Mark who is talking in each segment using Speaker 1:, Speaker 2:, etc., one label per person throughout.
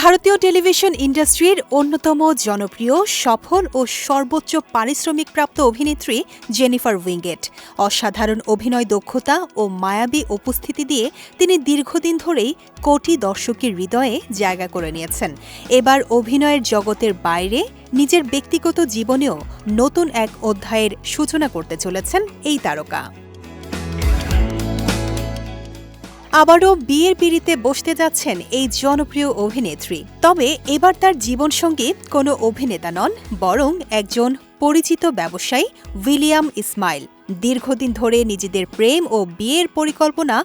Speaker 1: ভারতীয় টেলিভিশন ইন্ডাস্ট্রির অন্যতম জনপ্রিয়, সফল ও সর্বোচ্চ পারিশ্রমিকপ্রাপ্ত অভিনেত্রী জেনিফার উইঙ্গেট। অসাধারণ অভিনয় দক্ষতা ও মায়াবী উপস্থিতি দিয়ে তিনি দীর্ঘদিন ধরেই কোটি দর্শকের হৃদয়ে জায়গা করে নিয়েছেন। এবার অভিনয়ের জগতের বাইরে নিজের ব্যক্তিগত জীবনেও নতুন এক অধ্যায়ের সূচনা করতে চলেছেন এই তারকা। আবারও বিয়ের পিঁড়িতে বসতে যাচ্ছেন এই জনপ্রিয় অভিনেত্রী। তবে এবার তার জীবনসঙ্গী কোনো অভিনেতা নন, বরং একজন পরিচিত ব্যবসায়ী উইলিয়াম ইসমাইল। দীর্ঘদিন ধরে নিজেদের প্রেম ও বিয়ের পরিকল্পনা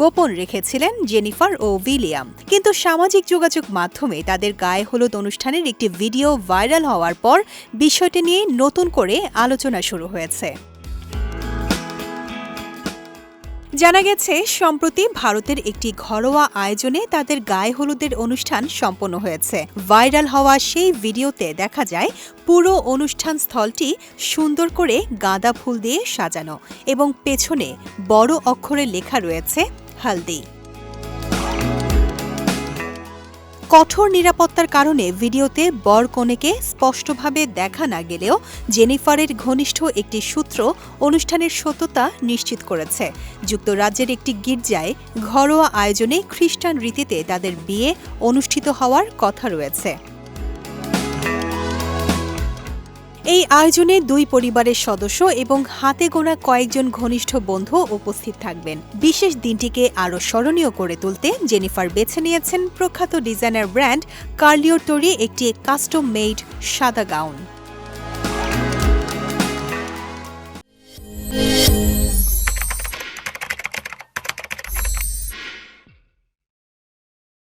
Speaker 1: গোপন রেখেছিলেন জেনিফার ও উইলিয়াম, কিন্তু সামাজিক যোগাযোগ মাধ্যমে তাদের গায়ে হলুদ অনুষ্ঠানের একটি ভিডিও ভাইরাল হওয়ার পর বিষয়টি নিয়ে নতুন করে আলোচনা শুরু হয়েছে। জানা গেছে, সম্প্রতি ভারতের একটি ঘরোয়া আয়োজনে তাদের গায়ে হলুদের অনুষ্ঠান সম্পন্ন হয়েছে। ভাইরাল হওয়া সেই ভিডিওতে দেখা যায় পুরো অনুষ্ঠান স্থলটি সুন্দর করে গাঁদা ফুল দিয়ে সাজানো এবং পেছনে বড় অক্ষরে লেখা রয়েছে হালদি। কঠোর নিরাপত্তার কারণে ভিডিওতে বর কনেকে স্পষ্টভাবে দেখা না গেলেও জেনিফারের ঘনিষ্ঠ একটি সূত্র অনুষ্ঠানের সত্যতা নিশ্চিত করেছে। যুক্তরাজ্যের একটি গির্জায় ঘরোয়া আয়োজনে খ্রিস্টান রীতিতে তাদের বিয়ে অনুষ্ঠিত হওয়ার কথা রয়েছে। এই আয়োজনে দুই পরিবারের সদস্য এবং হাতে গোনা কয়েকজন ঘনিষ্ঠ বন্ধু উপস্থিত থাকবেন। বিশেষ দিনটিকে আরও স্মরণীয় করে তুলতে জেনিফার বেছে নিয়েছেন প্রখ্যাত ডিজাইনার ব্র্যান্ড কার্লিওর তৈরি একটি কাস্টম মেড সাদা গাউন।